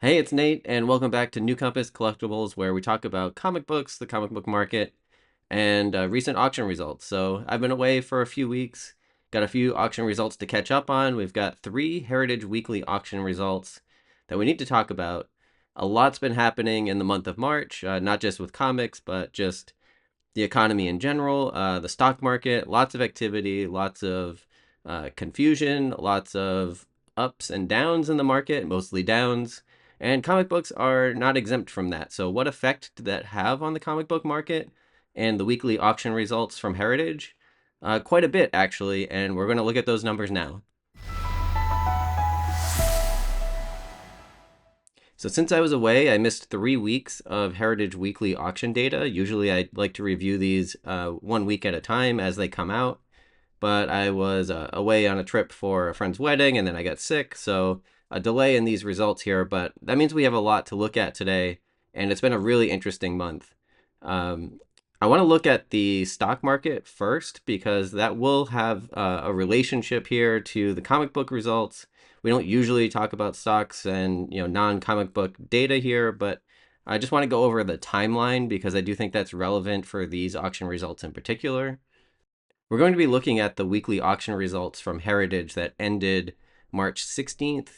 Hey, it's Nate, and welcome back to New Compass Collectibles, where we talk about comic books, the comic book market, and recent auction results. So I've been away for a few weeks, got a few auction results to catch up on. We've got three Heritage Weekly auction results that we need to talk about. A lot's been happening in the month of March, not just with comics, but just the economy in general, the stock market, lots of activity, lots of confusion, lots of ups and downs in the market, mostly downs. And comic books are not exempt from that. So, what effect did that have on the comic book market and the weekly auction results from Heritage? Quite a bit, actually. And we're going to look at those numbers now. So since I was away, I missed 3 weeks of Heritage Weekly auction data. Usually I like to review these 1 week at a time as they come out. But I was away on a trip for a friend's wedding and then I got sick. So a delay in these results here, but that means we have a lot to look at today. And it's been a really interesting month. Um, I want to look at the stock market first because that will have a relationship here to the comic book results. We don't usually talk about stocks and non-comic book data here, but I just want to go over the timeline because I do think that's relevant for these auction results in particular. We're going to be looking at the weekly auction results from Heritage that ended March 16th,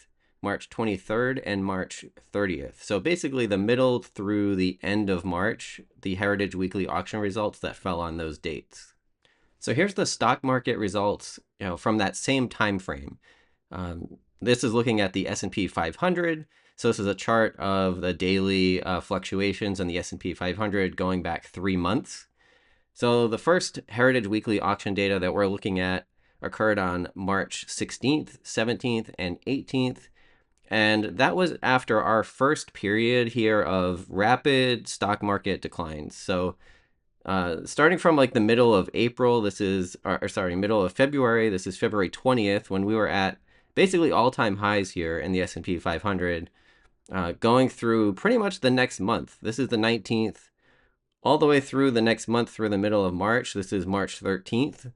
March 23rd, and March 30th. So basically the middle through the end of March, the Heritage weekly auction results that fell on those dates. So here's the stock market results, from that same time frame. This is looking at the S&P 500. So this is a chart of the daily fluctuations in the S&P 500 going back 3 months. So the first Heritage Weekly auction data that we're looking at occurred on March 16th, 17th, and 18th. And that was after our first period here of rapid stock market declines. So starting from like the middle of April, middle of February, this is February 20th, when we were at basically all-time highs here in the S&P 500, going through pretty much the next month. This is the 19th, all the way through the next month through the middle of March. This is March 13th.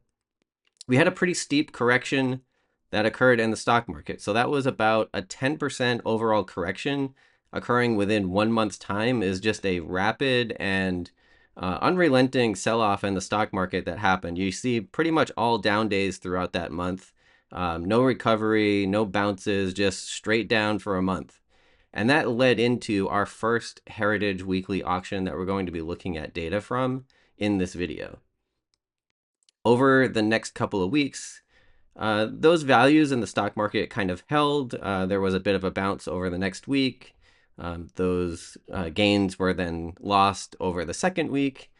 We had a pretty steep correction that occurred in the stock market. So that was about a 10% overall correction occurring within 1 month's time. Is just a rapid and unrelenting sell-off in the stock market that happened. You see pretty much all down days throughout that month. No recovery, no bounces, just straight down for a month. And that led into our first Heritage Weekly auction that we're going to be looking at data from in this video. Over the next couple of weeks, those values in the stock market kind of held. There was a bit of a bounce over the next week. Those gains were then lost over the second week.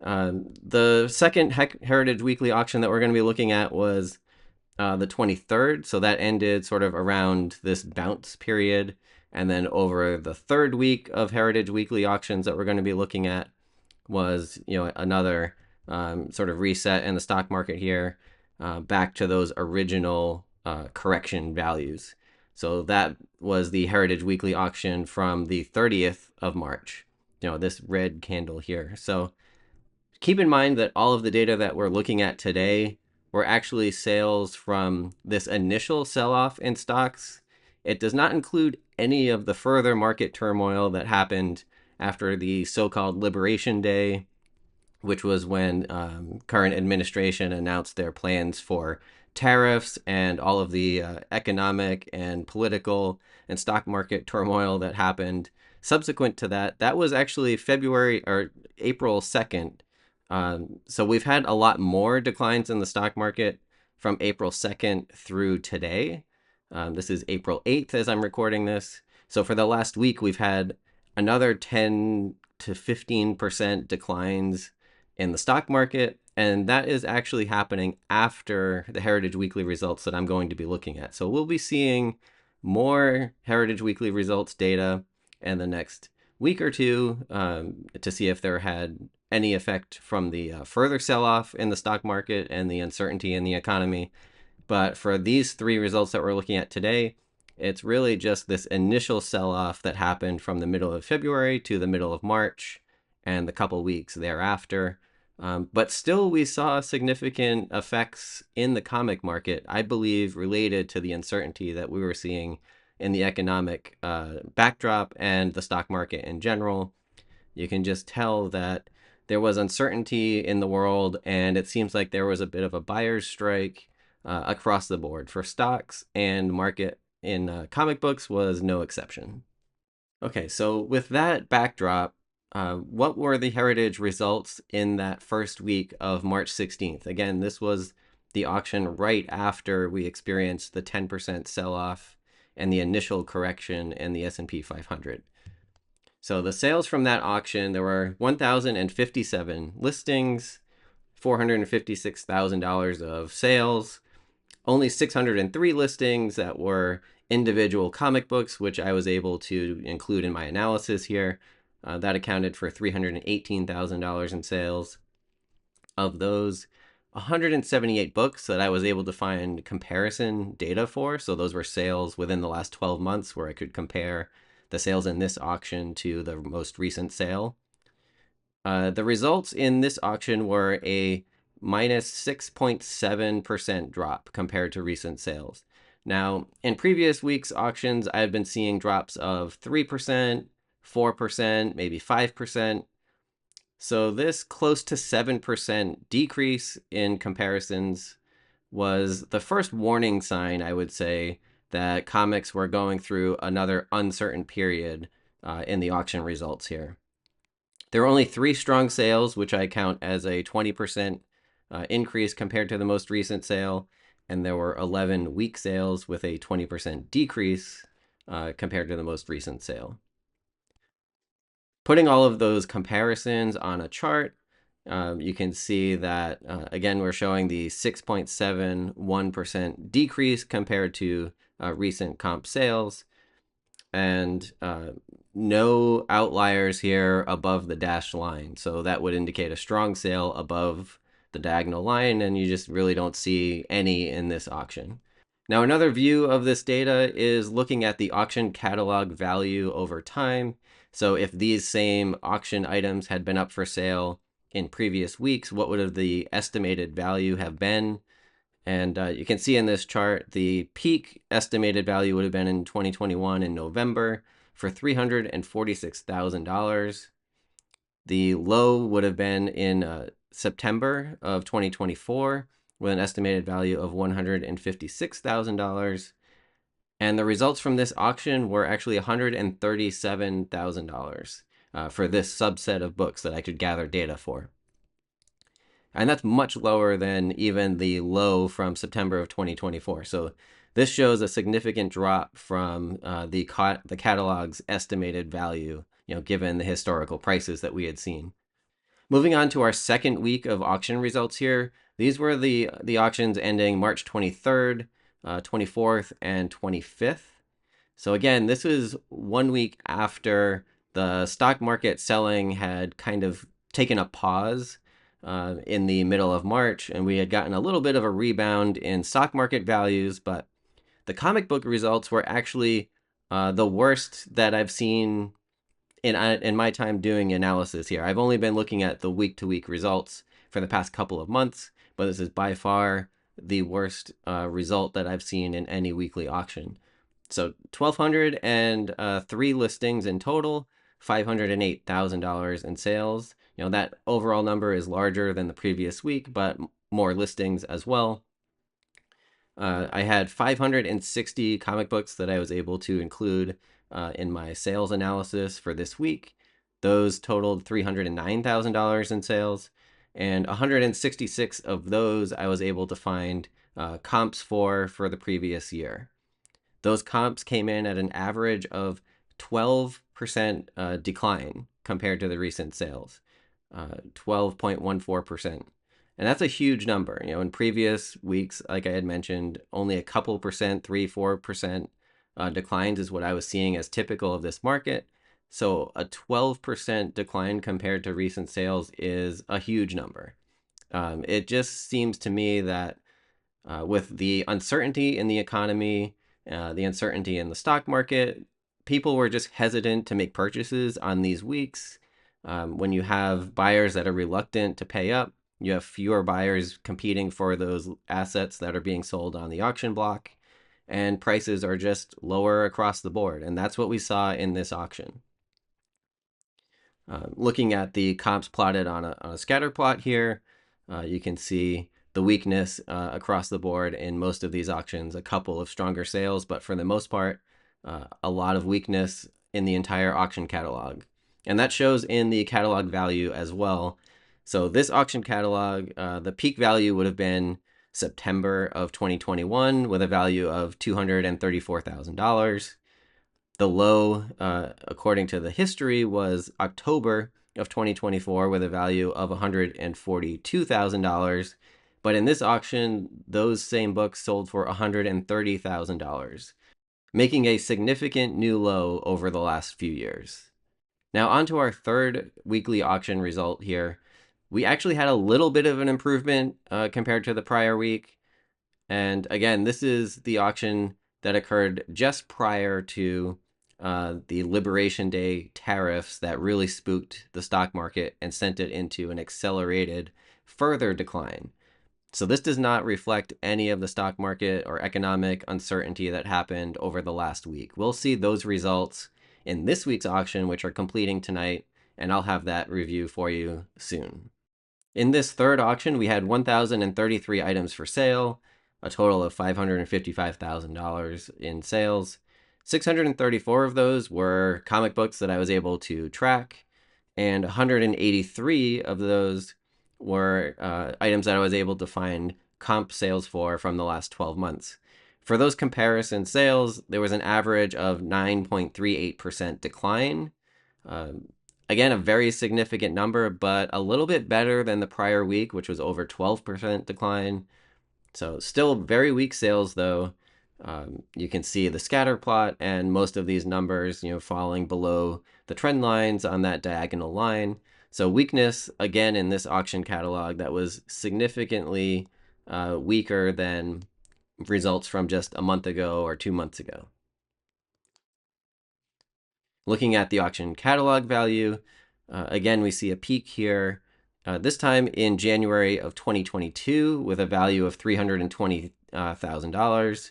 The second Heritage Weekly auction that we're going to be looking at was the 23rd. So that ended sort of around this bounce period. And then over the third week of Heritage Weekly auctions that we're going to be looking at was, another sort of reset in the stock market here, back to those original correction values. So that was the Heritage Weekly auction from the 30th of March, this red candle here. So keep in mind that all of the data that we're looking at today were actually sales from this initial sell-off in stocks. It does not include any of the further market turmoil that happened after the so-called Liberation Day, which was when current administration announced their plans for tariffs and all of the economic and political and stock market turmoil that happened subsequent to that. That was actually February or April 2nd. So we've had a lot more declines in the stock market from April 2nd through today. This is April 8th as I'm recording this. So for the last week, we've had another 10 to 15% declines in the stock market. And that is actually happening after the Heritage Weekly results that I'm going to be looking at. So we'll be seeing more Heritage Weekly results data in the next week or two to see if there had any effect from the further sell-off in the stock market and the uncertainty in the economy. But for these three results that we're looking at today, it's really just this initial sell-off that happened from the middle of February to the middle of March and the couple weeks thereafter. But still, we saw significant effects in the comic market, I believe, related to the uncertainty that we were seeing in the economic backdrop and the stock market in general. You can just tell that there was uncertainty in the world, and it seems like there was a bit of a buyer's strike across the board for stocks, and market in comic books was no exception. Okay, so with that backdrop, what were the Heritage results in that first week of March 16th? Again, this was the auction right after we experienced the 10% sell-off and the initial correction in the S&P 500. So the sales from that auction, there were 1,057 listings, $456,000 of sales, only 603 listings that were individual comic books, which I was able to include in my analysis here. That accounted for $318,000 in sales. Of those, 178 books that I was able to find comparison data for. So those were sales within the last 12 months where I could compare the sales in this auction to the most recent sale. The results in this auction were a minus 6.7% drop compared to recent sales. Now, in previous weeks' auctions, I've been seeing drops of 3%, 4%, maybe 5%. So this close to 7% decrease in comparisons was the first warning sign, I would say, that comics were going through another uncertain period in the auction results here. There were only 3 strong sales, which I count as a 20% increase compared to the most recent sale, and there were 11 weak sales with a 20% decrease compared to the most recent sale. Putting all of those comparisons on a chart, you can see that, again, we're showing the 6.71% decrease compared to recent comp sales, and no outliers here above the dashed line. So that would indicate a strong sale above the diagonal line, and you just really don't see any in this auction. Now, another view of this data is looking at the auction catalog value over time. So if these same auction items had been up for sale in previous weeks, what would have the estimated value have been? And you can see in this chart, the peak estimated value would have been in 2021 in November for $346,000. The low would have been in September of 2024 with an estimated value of $156,000. And the results from this auction were actually $137,000 for this subset of books that I could gather data for. And that's much lower than even the low from September of 2024. So this shows a significant drop from the catalog's estimated value, given the historical prices that we had seen. Moving on to our second week of auction results here. These were the auctions ending March 23rd, 24th, and 25th. So again, this is 1 week after the stock market selling had kind of taken a pause in the middle of March, and we had gotten a little bit of a rebound in stock market values, but the comic book results were actually the worst that I've seen in my time doing analysis here. I've only been looking at the week-to-week results for the past couple of months, but this is by far the worst result that I've seen in any weekly auction. So 1,203 listings in total, $508,000 in sales. That overall number is larger than the previous week, but more listings as well. I had 560 comic books that I was able to include in my sales analysis for this week. Those totaled $309,000 in sales, and 166 of those I was able to find comps for the previous year. Those comps came in at an average of 12% decline compared to the recent sales, 12.14%. And that's a huge number. In previous weeks, like I had mentioned, only a couple percent, 3-4% declines is what I was seeing as typical of this market. So a 12% decline compared to recent sales is a huge number. It just seems to me that with the uncertainty in the economy, the uncertainty in the stock market, people were just hesitant to make purchases on these weeks. When you have buyers that are reluctant to pay up, you have fewer buyers competing for those assets that are being sold on the auction block. and prices are just lower across the board. And that's what we saw in this auction. Looking at the comps plotted on a scatter plot here, you can see the weakness across the board in most of these auctions. A couple of stronger sales, but for the most part, a lot of weakness in the entire auction catalog. And that shows in the catalog value as well. So this auction catalog, the peak value would have been September of 2021 with a value of $234,000. The low, according to the history, was October of 2024 with a value of $142,000. But in this auction, those same books sold for $130,000, making a significant new low over the last few years. Now, on to our third weekly auction result here. We actually had a little bit of an improvement compared to the prior week. And again, this is the auction that occurred just prior to the Liberation Day tariffs that really spooked the stock market and sent it into an accelerated further decline. So this does not reflect any of the stock market or economic uncertainty that happened over the last week. We'll see those results in this week's auction, which are completing tonight, and I'll have that review for you soon. In this third auction, we had 1,033 items for sale, a total of $555,000 in sales. 634 of those were comic books that I was able to track, and 183 of those were items that I was able to find comp sales for from the last 12 months. For those comparison sales, there was an average of 9.38% decline. Again, a very significant number, but a little bit better than the prior week, which was over 12% decline. So still very weak sales, though. You can see the scatter plot and most of these numbers, falling below the trend lines on that diagonal line. So weakness, again, in this auction catalog that was significantly weaker than results from just a month ago or 2 months ago. Looking at the auction catalog value, again, we see a peak here, this time in January of 2022 with a value of $320,000.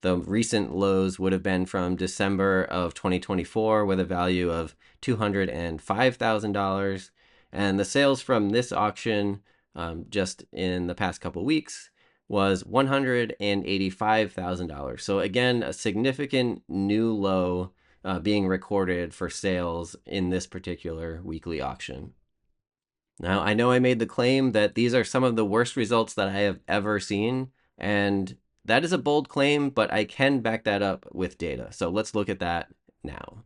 The recent lows would have been from December of 2024 with a value of $205,000. And the sales from this auction just in the past couple weeks was $185,000. So again, a significant new low being recorded for sales in this particular weekly auction. Now, I know I made the claim that these are some of the worst results that I have ever seen, and that is a bold claim, but I can back that up with data. So let's look at that now.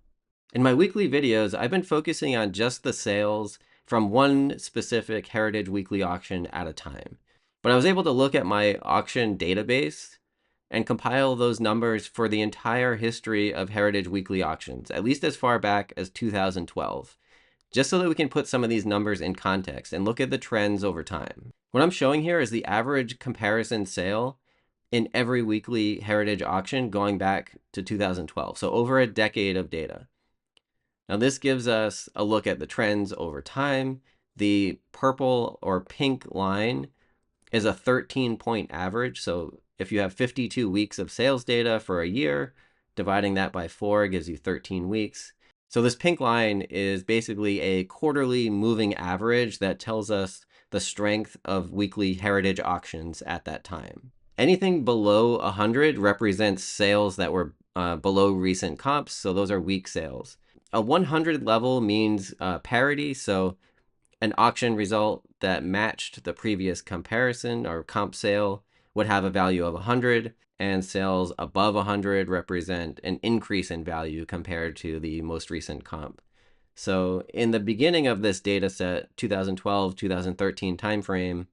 In my weekly videos, I've been focusing on just the sales from one specific Heritage Weekly auction at a time. But I was able to look at my auction database and compile those numbers for the entire history of Heritage Weekly auctions, at least as far back as 2012, just so that we can put some of these numbers in context and look at the trends over time. What I'm showing here is the average comparison sale in every weekly Heritage auction going back to 2012, so over a decade of data. Now this gives us a look at the trends over time. The purple or pink line is a 13-point average, so if you have 52 weeks of sales data for a year, dividing that by 4 gives you 13 weeks. So this pink line is basically a quarterly moving average that tells us the strength of weekly Heritage auctions at that time. Anything below 100 represents sales that were below recent comps, so those are weak sales. A 100 level means parity, so an auction result that matched the previous comparison or comp sale would have a value of 100, and sales above 100 represent an increase in value compared to the most recent comp. So in the beginning of this data set, 2012, 2013 timeframe,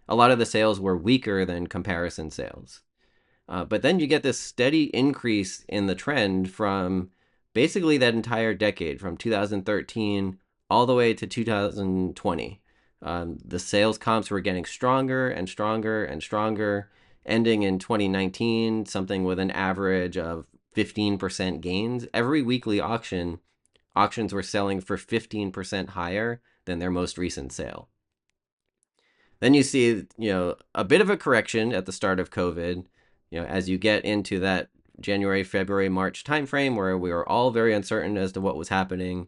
a lot of the sales were weaker than comparison sales. But then you get this steady increase in the trend from basically that entire decade, from 2013 all the way to 2020. The sales comps were getting stronger and stronger and stronger, ending in 2019, something with an average of 15% gains. Every weekly auctions were selling for 15% higher than their most recent sale. Then you see, a bit of a correction at the start of COVID. as you get into that January, February, March timeframe where we were all very uncertain as to what was happening,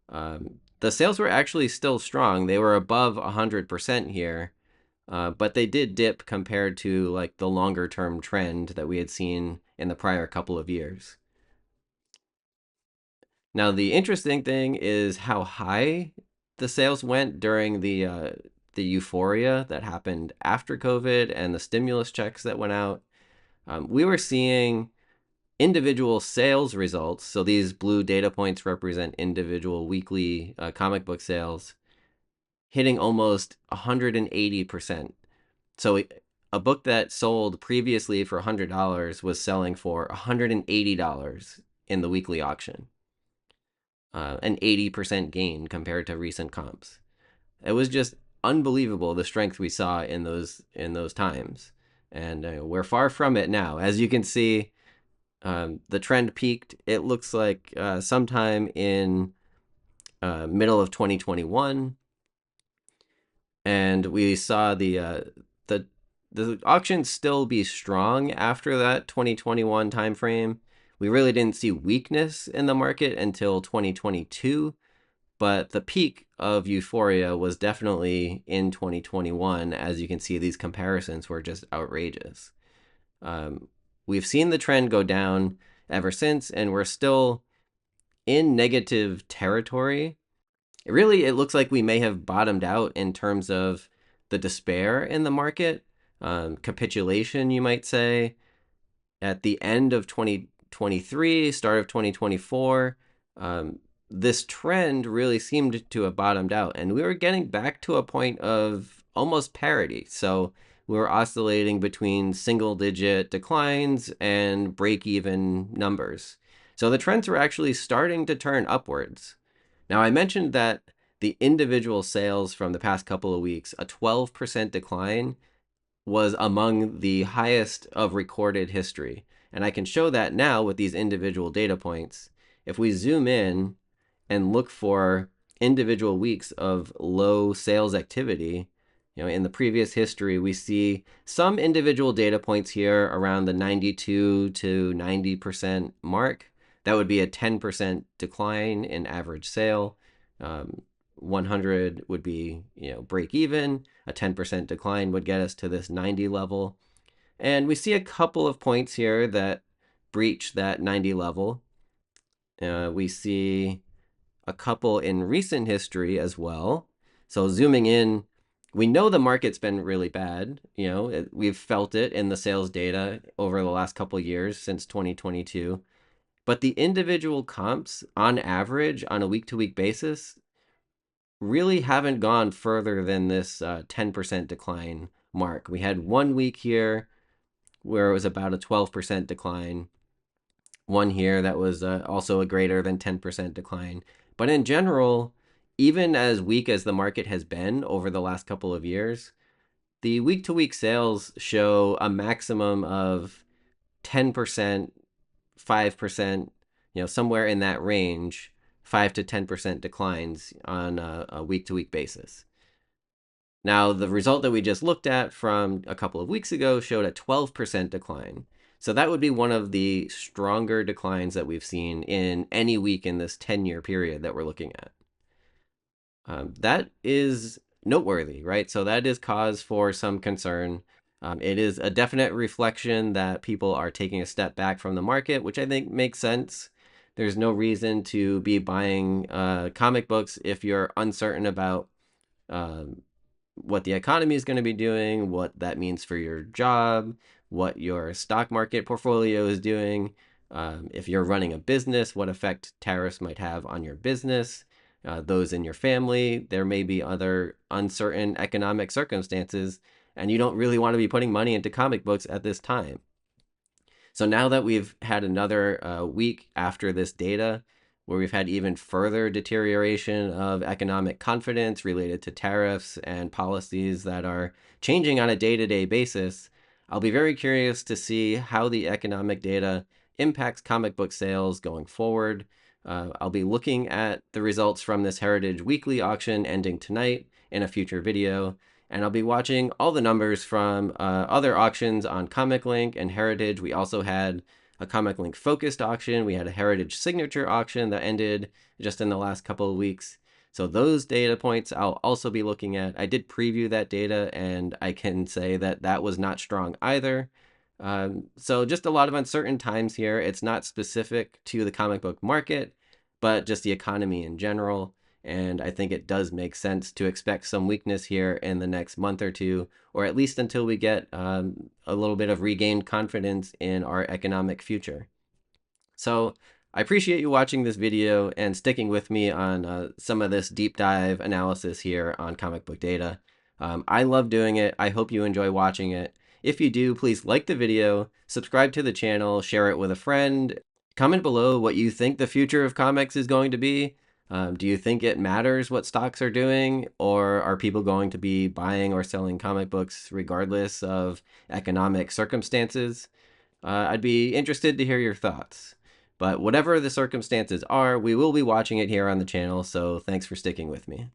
the sales were actually still strong. They were above 100% here, but they did dip compared to like the longer term trend that we had seen in the prior couple of years. Now, the interesting thing is how high the sales went during the euphoria that happened after COVID and the stimulus checks that went out. We were seeing individual sales results. So these blue data points represent individual weekly comic book sales hitting almost 180%. So a book that sold previously for $100 was selling for $180 in the weekly auction, an 80% gain compared to recent comps. It was just unbelievable the strength we saw in those times, and we're far from it now. As you can see, the trend peaked. It looks like sometime in middle of 2021, and we saw the the auction still be strong after that 2021 timeframe. We really didn't see weakness in the market until 2022, but the peak of euphoria was definitely in 2021. As you can see, these comparisons were just outrageous. We've seen the trend go down ever since, and we're still in negative territory. It looks like we may have bottomed out in terms of the despair in the market, capitulation, you might say, at the end of 2023, start of 2024. This trend really seemed to have bottomed out, and we were getting back to a point of almost parity. So we were oscillating between single digit declines and break even numbers. So the trends were actually starting to turn upwards. Now, I mentioned that the individual sales from the past couple of weeks, a 12% decline, was among the highest of recorded history. And I can show that now with these individual data points. If we zoom in and look for individual weeks of low sales activity, in the previous history, we see some individual data points here around the 92 to 90% mark. That would be a 10% decline in average sale. 100 would be, break even. A 10% decline would get us to this 90 level. And we see a couple of points here that breach that 90 level. We see a couple in recent history as well. So zooming in, we know the market's been really bad. We've felt it in the sales data over the last couple of years since 2022. But the individual comps, on average, on a week-to-week basis, really haven't gone further than this 10% decline mark. We had 1 week here where it was about a 12% decline. One here that was also a greater than 10% decline. But in general, even as weak as the market has been over the last couple of years, the week-to-week sales show a maximum of 10%, 5%, somewhere in that range, 5 to 10% declines on a week-to-week basis. Now, the result that we just looked at from a couple of weeks ago showed a 12% decline. So that would be one of the stronger declines that we've seen in any week in this 10-year period that we're looking at. That is noteworthy, right? So that is cause for some concern. It is a definite reflection that people are taking a step back from the market, which I think makes sense. There's no reason to be buying comic books if you're uncertain about what the economy is going to be doing, what that means for your job, what your stock market portfolio is doing. If you're running a business, what effect tariffs might have on your business, those in your family. There may be other uncertain economic circumstances, and you don't really want to be putting money into comic books at this time. So now that we've had another week after this data, where we've had even further deterioration of economic confidence related to tariffs and policies that are changing on a day-to-day basis, I'll be very curious to see how the economic data impacts comic book sales going forward. I'll be looking at the results from this Heritage Weekly auction ending tonight in a future video, And I'll be watching all the numbers from other auctions on Comic Link and Heritage. We also had a Comic Link focused auction. We had a Heritage signature auction that ended just in the last couple of weeks. So those data points I'll also be looking at. I did preview that data, and I can say that that was not strong either. So just a lot of uncertain times here. It's not specific to the comic book market, but just the economy in general. And I think it does make sense to expect some weakness here in the next month or two, or at least until we get a little bit of regained confidence in our economic future. So I appreciate you watching this video and sticking with me on some of this deep dive analysis here on comic book data. I love doing it. I hope you enjoy watching it. If you do, please like the video, subscribe to the channel, share it with a friend. Comment below what you think the future of comics is going to be. Do you think it matters what stocks are doing, or are people going to be buying or selling comic books regardless of economic circumstances? I'd be interested to hear your thoughts. But whatever the circumstances are, we will be watching it here on the channel, so thanks for sticking with me.